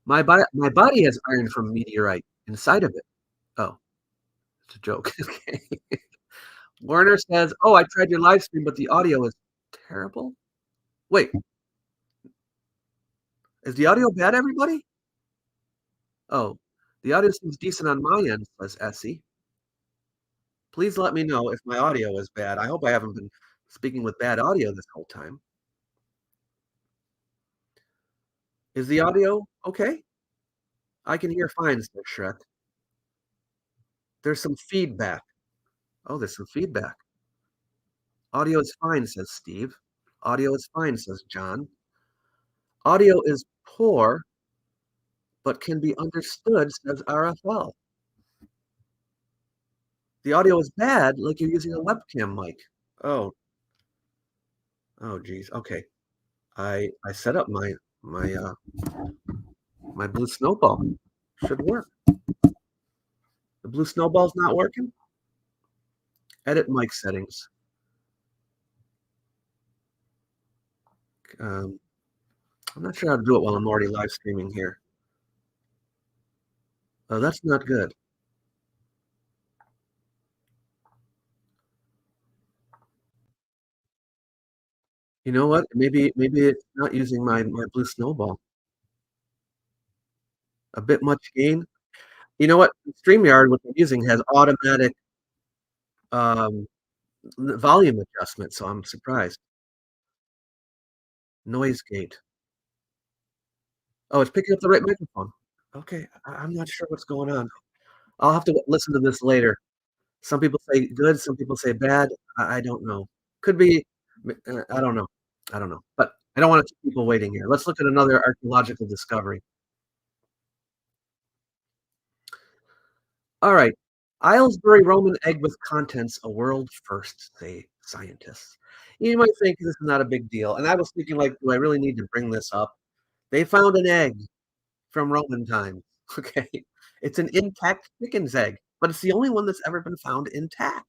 My body has iron from meteorite inside of it. Oh, it's a joke. Okay. Warner says, "Oh, I tried your live stream, but the audio is terrible." Wait, is the audio bad, everybody? Oh, the audio seems decent on my end, says Essie. Please let me know if my audio is bad. I hope I haven't been speaking with bad audio this whole time. Is the audio okay? I can hear fine, says Shrek. There's some feedback. Oh, there's some feedback. Audio is fine, says Steve. Audio is fine, says John. Audio is poor. but can be understood, says RFL. The audio is bad, like you're using a webcam mic. Oh, oh, geez. Okay. I set up my blue snowball. Should work. The blue snowball's not working? Edit mic settings. Um, I'm not sure how to do it while I'm already live streaming here. Oh, that's not good. You know what? Maybe it's not using my blue snowball. A bit much gain. You know what? StreamYard, what they're using has automatic um, volume adjustment, so I'm surprised. Noise gate. Oh, it's picking up the right microphone. Okay, I'm not sure what's going on. I'll have to listen to this later. Some people say good, some people say bad. I don't know. Could be, I don't know. I don't know. But I don't want to keep people waiting here. Let's look at another archaeological discovery. All right. Aylesbury Roman egg with contents, a world first, say scientists. You might think this is not a big deal. And I was thinking, like, do I really need to bring this up? They found an egg from Roman times. Okay. It's an intact chicken's egg, but it's the only one that's ever been found intact.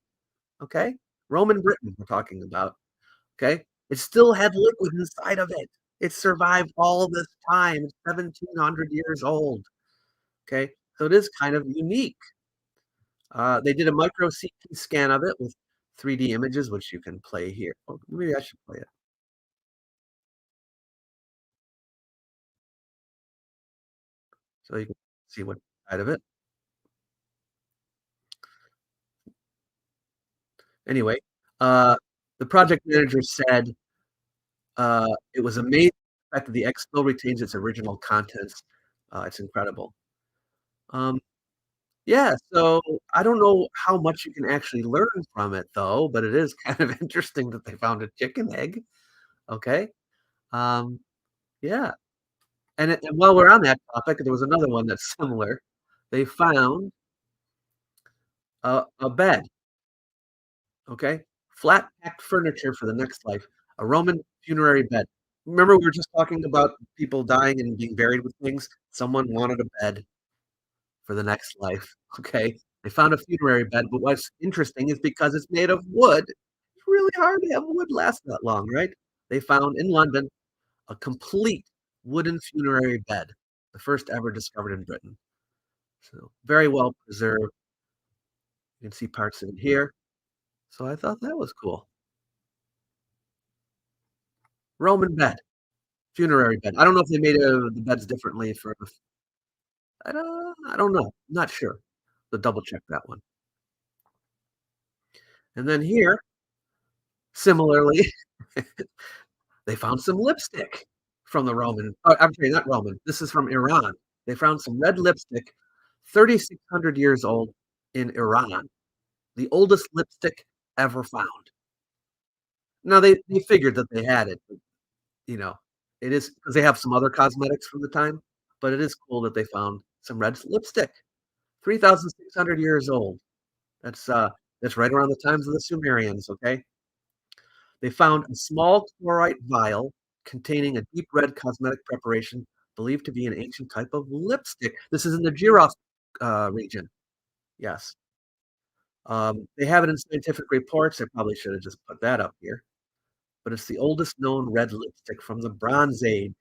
Okay. Roman Britain, we're talking about. Okay. It still had liquid inside of it. It survived all this time. It's 1700 years old. Okay. So it is kind of unique. They did a micro CT scan of it with 3D images, which you can play here. Oh, maybe I should play it so you can see what's inside of it. Anyway, uh, the project manager said it was amazing the fact that the egg still retains its original contents. It's incredible. Um, yeah, so I don't know how much you can actually learn from it, though, but it is kind of interesting that they found a chicken egg. Okay. Um, yeah. And while we're on that topic, there was another one that's similar. They found a bed, okay? Flat packed furniture for the next life, a Roman funerary bed. Remember, we were just talking about people dying and being buried with things? Someone wanted a bed for the next life, okay? They found a funerary bed, but what's interesting is because it's made of wood, it's really hard to have wood last that long, right? They found in London a complete wooden funerary bed, the first ever discovered in Britain. So very well preserved. You can see parts of it here. So I thought that was cool. Roman bed, funerary bed. I don't know if they made, the beds differently for I don't know. Not sure. But double check that one. And then here, similarly, they found some lipstick from the Roman I'm sorry, not Roman. This is from Iran. They found some red lipstick, 3,600 years old in Iran, the oldest lipstick ever found. Now they figured that they had it, but, you know, it is because they have some other cosmetics from the time, but it is cool that they found some red lipstick. 3,600 years old. That's, uh, that's right around the times of the Sumerians, okay? They found a small chlorite vial containing a deep red cosmetic preparation believed to be an ancient type of lipstick. This is in the Giros region. Yes. They have it in scientific reports. I probably should have just put that up here. But it's the oldest known red lipstick from the Bronze Age.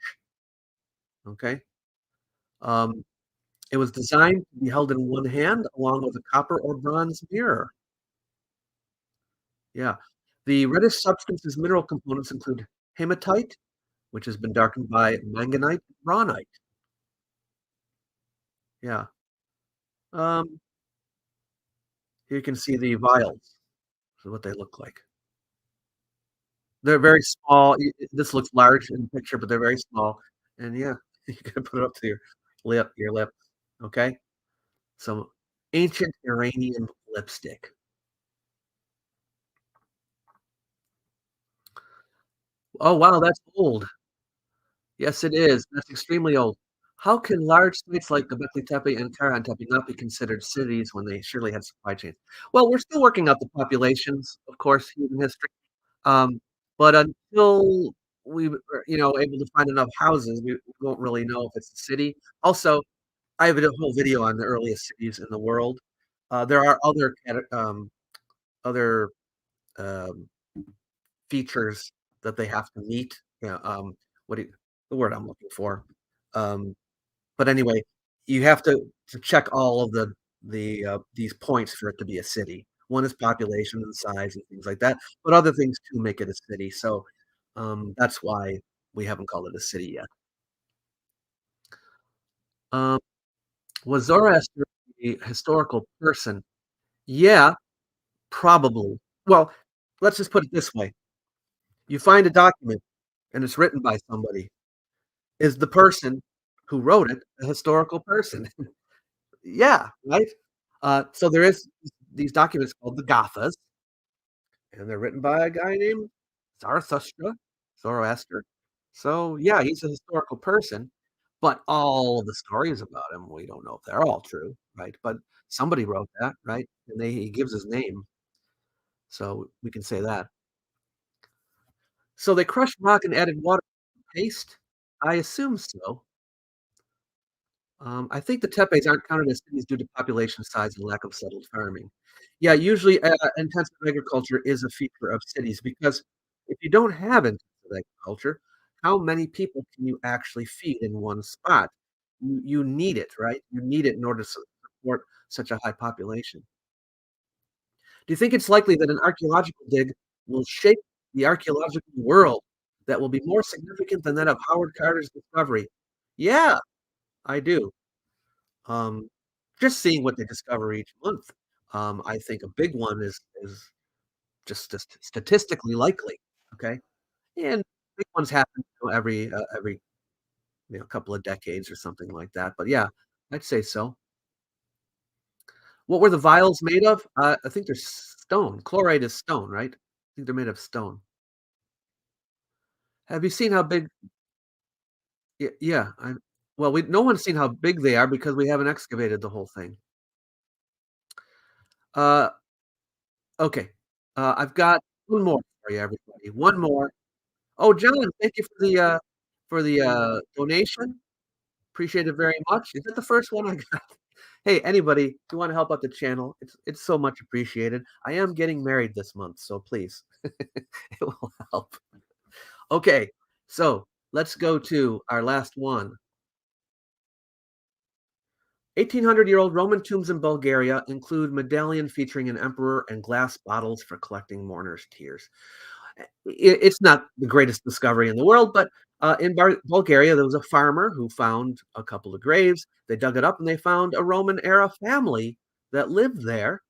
Okay. Um, it was designed to be held in one hand along with a copper or bronze mirror. Yeah. The reddish substance's mineral components include hematite, which has been darkened by manganite, rawnite. Yeah. Um, here you can see the vials. This is what they look like. They're very small. This looks large in the picture, but they're very small. And yeah, you can put it up to your lip. Okay. Some ancient Iranian lipstick. Oh wow, that's old. Yes, it is. That's extremely old. How can large states like Göbekli Tepe and Karahan Tepe not be considered cities when they surely had supply chains? Well, we're still working out the populations, of course, human history. Um, but until we are, able to find enough houses, we won't really know if it's a city. Also, I have a whole video on the earliest cities in the world. There are other um, features that they have to meet. Yeah, what do you, the word I'm looking for? Um, but anyway, you have to check all of these points for it to be a city. One is population and size and things like that, but other things too make it a city. So that's why we haven't called it a city yet. Um, was Zoroaster a historical person? Yeah, probably. Well, let's just put it this way. You find a document and it's written by somebody. Is the person who wrote it a historical person? Yeah, right? So there is these documents called the Gathas, and they're written by a guy named Zarathustra, Zoroaster. So, yeah, he's a historical person, but all of the stories about him, we don't know if they're all true, right? But somebody wrote that, right? And he gives his name, so we can say that. So they crushed rock and added water paste? I assume so. I think the tepes aren't counted as cities due to population size and lack of settled farming. Yeah, usually, intensive agriculture is a feature of cities because if you don't have intensive agriculture, how many people can you actually feed in one spot? You need it, right? You need it in order to support such a high population. Do you think it's likely that an archaeological dig will shape the archaeological world that will be more significant than that of Howard Carter's discovery? Yeah, I do. Um, just seeing what they discover each month, I think a big one is just statistically likely, okay? And big ones happen, every, couple of decades or something like that, but yeah, I'd say so. What were the vials made of? I think they're stone. Chloride is stone, right? I think they're made of stone. Have you seen how big yeah, well, we no one's seen how big they are because we haven't excavated the whole thing. Uh, okay, I've got one more for you, everybody, one more. Oh, John, thank you for the, donation. Appreciate it very much. Is that the first one I got? Hey, anybody, if you wanna help out the channel, it's so much appreciated. I am getting married this month, so please, it will help. Okay, so let's go to our last one. 1800-year-old Roman tombs in Bulgaria include medallion featuring an emperor and glass bottles for collecting mourners' tears. It's not the greatest discovery in the world, but in Bulgaria, there was a farmer who found a couple of graves. They dug it up and they found a Roman era family that lived there.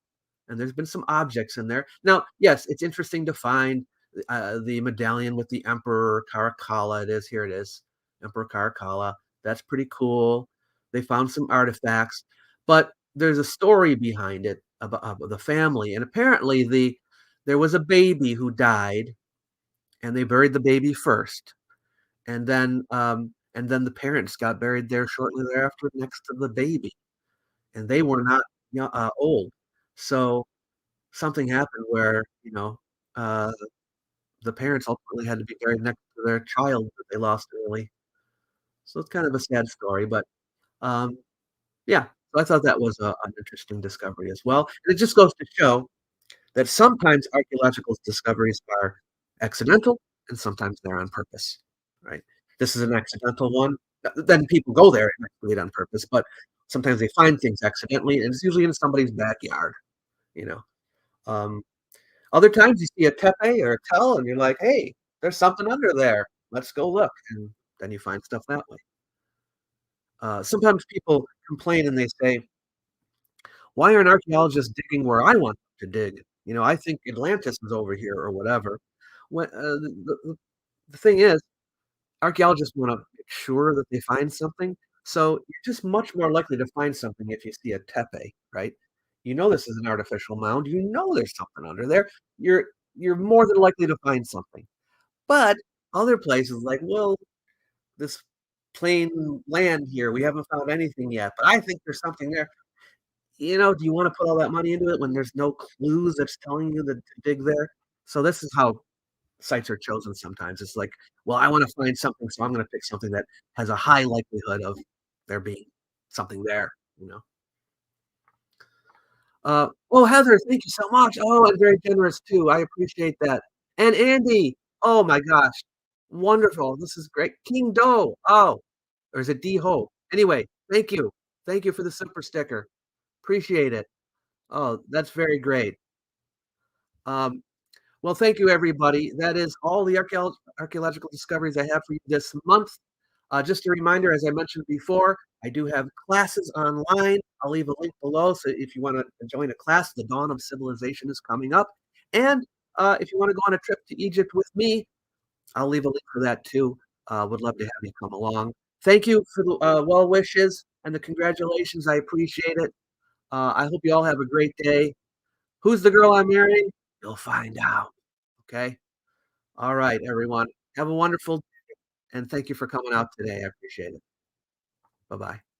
And there's been some objects in there. Now, yes, it's interesting to find the medallion with the Emperor Caracalla. It is here. It is Emperor Caracalla. That's pretty cool. They found some artifacts, but there's a story behind it about the family. And apparently, there was a baby who died, and they buried the baby first, and then the parents got buried there shortly thereafter next to the baby, and they were not old. So something happened where, uh, the parents ultimately had to be buried next to their child that they lost early. So it's kind of a sad story, but, um, yeah, so I thought that was an interesting discovery as well. And it just goes to show that sometimes archaeological discoveries are accidental and sometimes they're on purpose, right? This is an accidental one. Then people go there and excavate on purpose, but sometimes they find things accidentally, and it's usually in somebody's backyard, you know? Um, Other times you see a tepe or a tell and you're like, "Hey, there's something under there. Let's go look," and then you find stuff that way. Sometimes people complain and they say, "Why aren't archaeologists digging where I want them to dig? I think Atlantis is over here," or whatever. When the thing is, archaeologists wanna make sure that they find something, so you're just much more likely to find something if you see a tepe, right? You know this is an artificial mound, you know there's something under there, you're you're more than likely to find something. But other places like, well, this plain land here. We haven't found anything yet, but I think there's something there. Do you wanna put all that money into it when there's no clues that's telling you that to dig there? So this is how sites are chosen sometimes. It's like, well, I wanna find something, so I'm gonna pick something that has a high likelihood of there being something there, you know? Oh, Heather, thank you so much. Oh, and very generous too. I appreciate that. And Andy, oh my gosh, wonderful. This is great. King Do. Oh, or is it D Ho? Anyway, thank you. Thank you for the super sticker. Appreciate it. Oh, that's very great. Um, well, thank you, everybody. That is all the archaeological discoveries I have for you this month. Just a reminder, as I mentioned before, I do have classes online. I'll leave a link below. So if you want to join a class, the dawn of civilization is coming up. And if you want to go on a trip to Egypt with me, I'll leave a link for that too. Would love to have you come along. Thank you for the well wishes and the congratulations. I appreciate it. I hope you all have a great day. Who's the girl I'm marrying? You'll find out. Okay. All right, everyone. Have a wonderful and thank you for coming out today. I appreciate it. Bye bye.